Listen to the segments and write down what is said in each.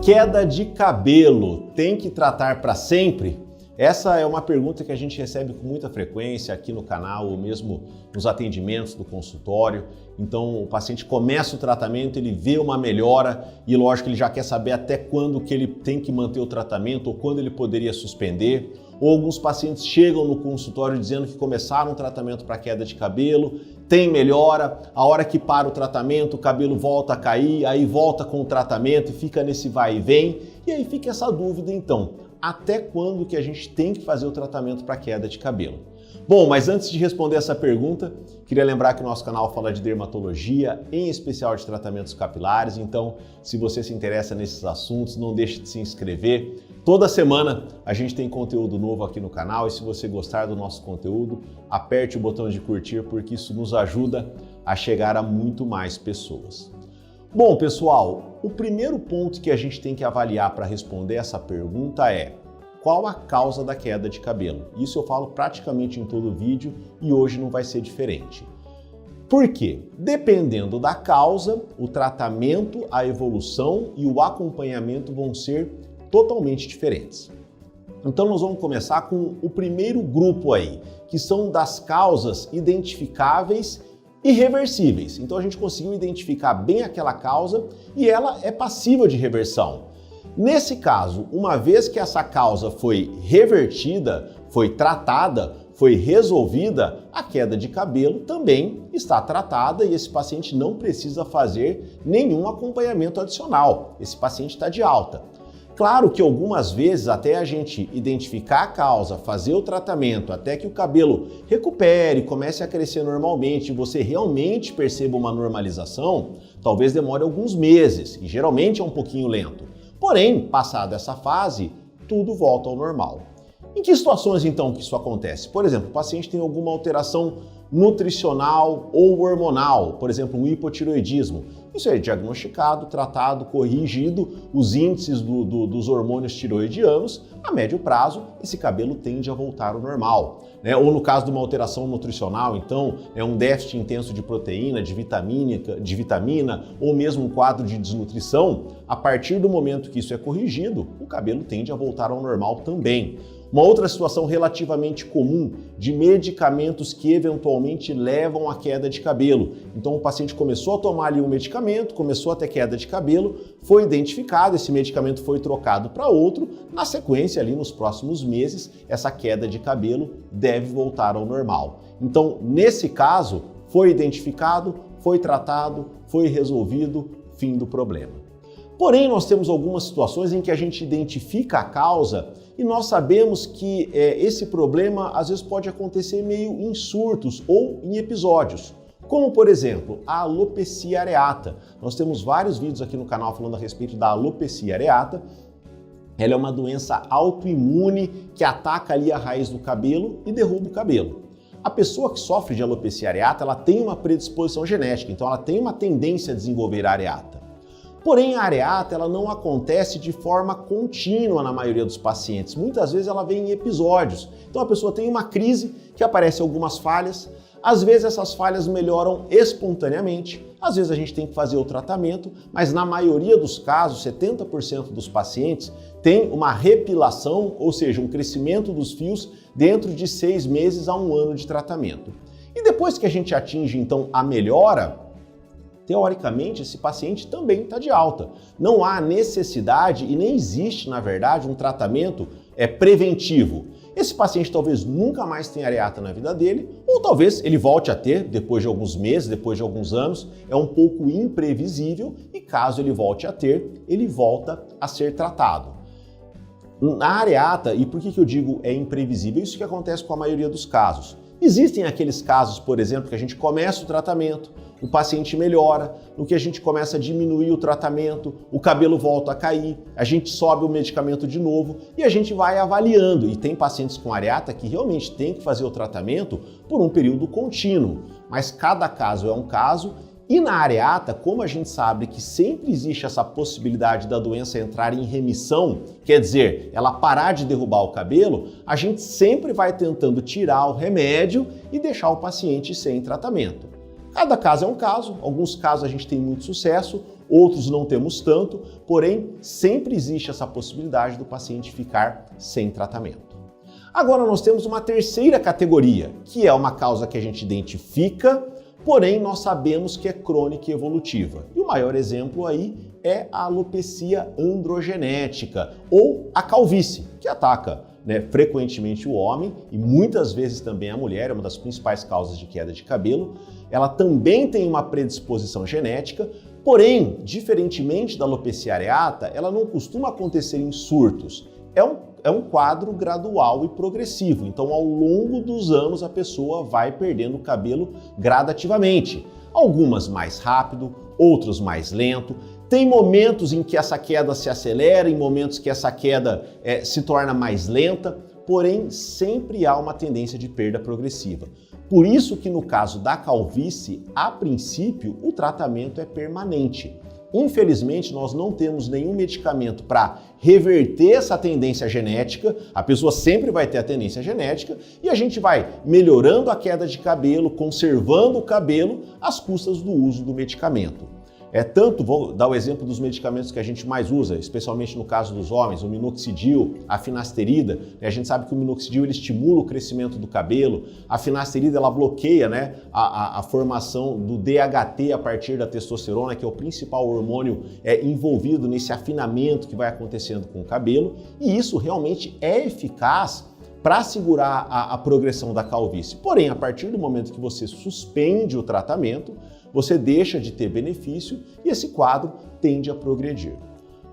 Queda de cabelo, tem que tratar para sempre? Essa é uma pergunta que a gente recebe com muita frequência aqui no canal ou mesmo nos atendimentos do consultório. Então o paciente começa o tratamento, ele vê uma melhora e lógico ele já quer saber até quando que ele tem que manter o tratamento ou quando ele poderia suspender. Ou alguns pacientes chegam no consultório dizendo que começaram um tratamento para queda de cabelo, tem melhora, a hora que para o tratamento o cabelo volta a cair, aí volta com o tratamento e fica nesse vai e vem. E aí fica essa dúvida então, até quando que a gente tem que fazer o tratamento para queda de cabelo? Bom, mas antes de responder essa pergunta, queria lembrar que o nosso canal fala de dermatologia, em especial de tratamentos capilares, então se você se interessa nesses assuntos, não deixe de se inscrever. Toda semana a gente tem conteúdo novo aqui no canal e se você gostar do nosso conteúdo, aperte o botão de curtir porque isso nos ajuda a chegar a muito mais pessoas. Bom, pessoal, o primeiro ponto que a gente tem que avaliar para responder essa pergunta é: qual a causa da queda de cabelo? Isso eu falo praticamente em todo o vídeo e hoje não vai ser diferente. Por quê? Dependendo da causa, o tratamento, a evolução e o acompanhamento vão ser totalmente diferentes. Então nós vamos começar com o primeiro grupo aí, que são das causas identificáveis e reversíveis. Então a gente conseguiu identificar bem aquela causa e ela é passível de reversão. Nesse caso, uma vez que essa causa foi revertida, foi tratada, foi resolvida, a queda de cabelo também está tratada e esse paciente não precisa fazer nenhum acompanhamento adicional. Esse paciente está de alta. Claro que algumas vezes até a gente identificar a causa, fazer o tratamento, até que o cabelo recupere, comece a crescer normalmente e você realmente perceba uma normalização, talvez demore alguns meses e geralmente é um pouquinho lento. Porém, passada essa fase, tudo volta ao normal. Em que situações então que isso acontece? Por exemplo, o paciente tem alguma alteração nutricional ou hormonal, por exemplo, um hipotireoidismo. Isso é diagnosticado, tratado, corrigido os índices dos hormônios tireoidianos, a médio prazo esse cabelo tende a voltar ao normal. Ou no caso de uma alteração nutricional, então, é um déficit intenso de proteína, de vitamina ou mesmo um quadro de desnutrição, a partir do momento que isso é corrigido, o cabelo tende a voltar ao normal também. Uma outra situação relativamente comum de medicamentos que eventualmente levam à queda de cabelo. Então o paciente começou a tomar ali um medicamento, começou a ter queda de cabelo, foi identificado, esse medicamento foi trocado para outro, na sequência ali nos próximos meses essa queda de cabelo deve voltar ao normal. Então nesse caso foi identificado, foi tratado, foi resolvido, fim do problema. Porém, nós temos algumas situações em que a gente identifica a causa e nós sabemos que esse problema às vezes pode acontecer meio em surtos ou em episódios. Como, por exemplo, a alopecia areata. Nós temos vários vídeos aqui no canal falando a respeito da alopecia areata. Ela é uma doença autoimune que ataca ali a raiz do cabelo e derruba o cabelo. A pessoa que sofre de alopecia areata, ela tem uma predisposição genética, então ela tem uma tendência a desenvolver a areata. Porém, a areata ela não acontece de forma contínua na maioria dos pacientes. Muitas vezes ela vem em episódios. Então a pessoa tem uma crise que aparecem algumas falhas. Às vezes essas falhas melhoram espontaneamente. Às vezes a gente tem que fazer o tratamento, mas na maioria dos casos, 70% dos pacientes tem uma repilação, ou seja, um crescimento dos fios dentro de 6 meses a 1 ano de tratamento. E depois que a gente atinge então a melhora, teoricamente, esse paciente também está de alta. Não há necessidade e nem existe, na verdade, um tratamento preventivo. Esse paciente talvez nunca mais tenha areata na vida dele, ou talvez ele volte a ter depois de alguns meses, depois de alguns anos. É um pouco imprevisível e caso ele volte a ter, ele volta a ser tratado. Na areata, e por que eu digo é imprevisível? Isso que acontece com a maioria dos casos. Existem aqueles casos, por exemplo, que a gente começa o tratamento, o paciente melhora, no que a gente começa a diminuir o tratamento, o cabelo volta a cair, a gente sobe o medicamento de novo e a gente vai avaliando. E tem pacientes com areata que realmente tem que fazer o tratamento por um período contínuo, mas cada caso é um caso. E na areata, como a gente sabe que sempre existe essa possibilidade da doença entrar em remissão, quer dizer, ela parar de derrubar o cabelo, a gente sempre vai tentando tirar o remédio e deixar o paciente sem tratamento. Cada caso é um caso, alguns casos a gente tem muito sucesso, outros não temos tanto, porém sempre existe essa possibilidade do paciente ficar sem tratamento. Agora nós temos uma terceira categoria, que é uma causa que a gente identifica, porém nós sabemos que é crônica e evolutiva. E o maior exemplo aí é a alopecia androgenética ou a calvície, que ataca frequentemente o homem e muitas vezes também a mulher, é uma das principais causas de queda de cabelo. Ela também tem uma predisposição genética, porém, diferentemente da alopecia areata, ela não costuma acontecer em surtos. É um quadro gradual e progressivo, então ao longo dos anos a pessoa vai perdendo o cabelo gradativamente. Algumas mais rápido, outros mais lento. Tem momentos em que essa queda se acelera, em momentos que essa queda se torna mais lenta, porém sempre há uma tendência de perda progressiva. Por isso que no caso da calvície, a princípio, o tratamento é permanente. Infelizmente, nós não temos nenhum medicamento para reverter essa tendência genética, a pessoa sempre vai ter a tendência genética e a gente vai melhorando a queda de cabelo, conservando o cabelo às custas do uso do medicamento. Vou dar o exemplo dos medicamentos que a gente mais usa, especialmente no caso dos homens, o minoxidil, a finasterida. A gente sabe que o minoxidil ele estimula o crescimento do cabelo, a finasterida ela bloqueia a formação do DHT a partir da testosterona, que é o principal hormônio envolvido nesse afinamento que vai acontecendo com o cabelo, e isso realmente é eficaz para segurar a progressão da calvície. Porém, a partir do momento que você suspende o tratamento, você deixa de ter benefício e esse quadro tende a progredir.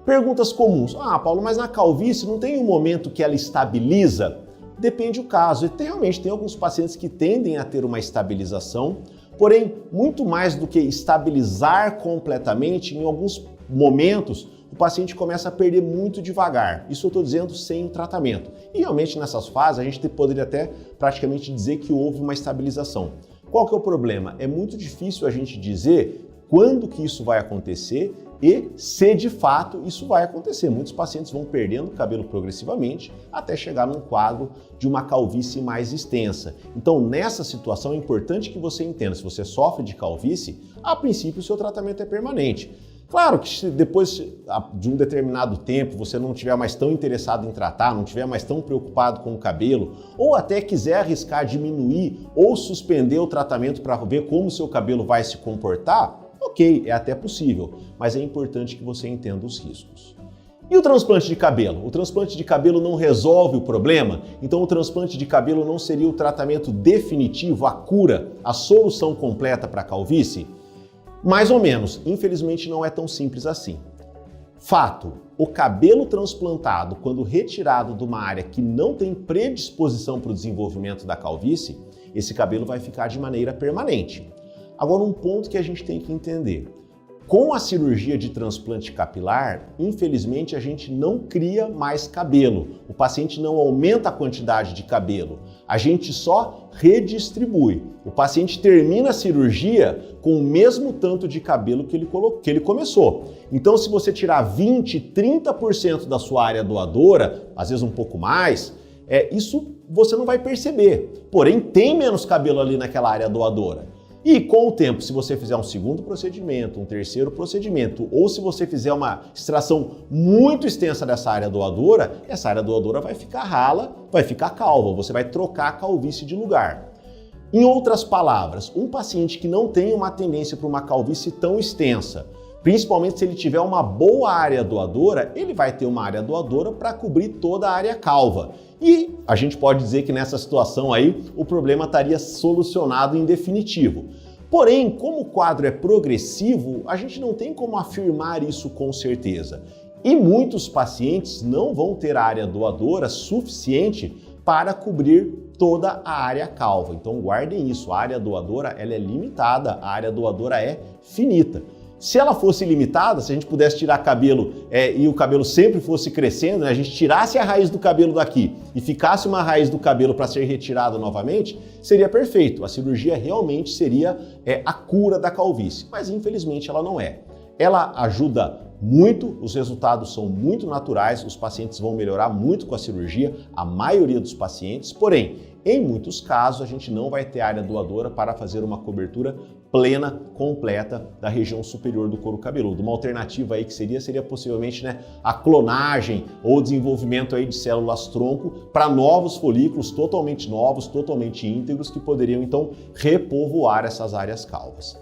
Perguntas comuns. Paulo, mas na calvície não tem um momento que ela estabiliza? Depende do caso. E realmente tem alguns pacientes que tendem a ter uma estabilização, porém, muito mais do que estabilizar completamente, em alguns momentos, o paciente começa a perder muito devagar. Isso eu estou dizendo sem o tratamento. E realmente nessas fases a gente poderia até praticamente dizer que houve uma estabilização. Qual que é o problema? É muito difícil a gente dizer quando que isso vai acontecer e se de fato isso vai acontecer. Muitos pacientes vão perdendo cabelo progressivamente até chegar num quadro de uma calvície mais extensa. Então, nessa situação é importante que você entenda, se você sofre de calvície, a princípio o seu tratamento é permanente. Claro que se depois de um determinado tempo você não estiver mais tão interessado em tratar, não estiver mais tão preocupado com o cabelo, ou até quiser arriscar diminuir ou suspender o tratamento para ver como o seu cabelo vai se comportar, ok, é até possível, mas é importante que você entenda os riscos. E o transplante de cabelo? O transplante de cabelo não resolve o problema? Então o transplante de cabelo não seria o tratamento definitivo, a cura, a solução completa para a calvície? Mais ou menos, infelizmente não é tão simples assim. Fato, o cabelo transplantado, quando retirado de uma área que não tem predisposição para o desenvolvimento da calvície, esse cabelo vai ficar de maneira permanente. Agora, um ponto que a gente tem que entender. Com a cirurgia de transplante capilar, infelizmente a gente não cria mais cabelo. O paciente não aumenta a quantidade de cabelo. A gente só redistribui. O paciente termina a cirurgia com o mesmo tanto de cabelo que ele começou. Então, se você tirar 20, 30% da sua área doadora, às vezes um pouco mais, isso você não vai perceber. Porém, tem menos cabelo ali naquela área doadora. E com o tempo, se você fizer um segundo procedimento, um terceiro procedimento, ou se você fizer uma extração muito extensa dessa área doadora, essa área doadora vai ficar rala, vai ficar calva, você vai trocar a calvície de lugar. Em outras palavras, um paciente que não tem uma tendência para uma calvície tão extensa, principalmente se ele tiver uma boa área doadora, ele vai ter uma área doadora para cobrir toda a área calva. E a gente pode dizer que nessa situação aí o problema estaria solucionado em definitivo. Porém, como o quadro é progressivo, a gente não tem como afirmar isso com certeza. E muitos pacientes não vão ter área doadora suficiente para cobrir toda a área calva. Então guardem isso, a área doadora ela é limitada, a área doadora é finita. Se ela fosse limitada, se a gente pudesse tirar cabelo e o cabelo sempre fosse crescendo, a gente tirasse a raiz do cabelo daqui e ficasse uma raiz do cabelo para ser retirada novamente, seria perfeito. A cirurgia realmente seria a cura da calvície, mas infelizmente ela não é. Ela ajuda muito, os resultados são muito naturais, os pacientes vão melhorar muito com a cirurgia, a maioria dos pacientes, porém, em muitos casos, a gente não vai ter área doadora para fazer uma cobertura plena, completa da região superior do couro cabeludo. Uma alternativa aí que seria possivelmente, né, a clonagem ou desenvolvimento aí de células tronco para novos folículos totalmente novos, totalmente íntegros, que poderiam então repovoar essas áreas calvas.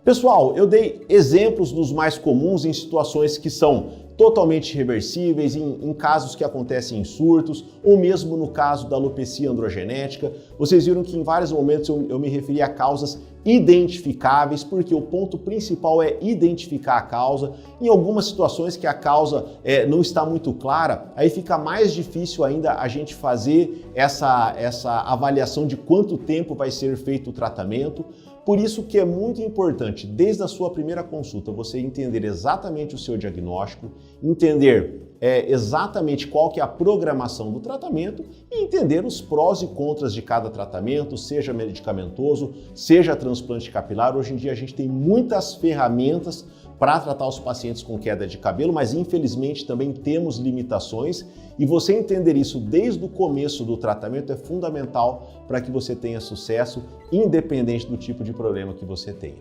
Pessoal, eu dei exemplos dos mais comuns em situações que são totalmente reversíveis, em casos que acontecem em surtos, ou mesmo no caso da alopecia androgenética. Vocês viram que em vários momentos eu me referi a causas identificáveis, porque o ponto principal é identificar a causa. Em algumas situações que a causa não está muito clara, aí fica mais difícil ainda a gente fazer essa avaliação de quanto tempo vai ser feito o tratamento. Por isso que é muito importante, desde a sua primeira consulta, você entender exatamente o seu diagnóstico, entender exatamente qual que é a programação do tratamento e entender os prós e contras de cada tratamento, seja medicamentoso, seja transplante capilar. Hoje em dia a gente tem muitas ferramentas para tratar os pacientes com queda de cabelo, mas infelizmente também temos limitações, e você entender isso desde o começo do tratamento é fundamental para que você tenha sucesso, independente do tipo de problema que você tenha.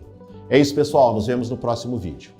É isso, pessoal, nos vemos no próximo vídeo.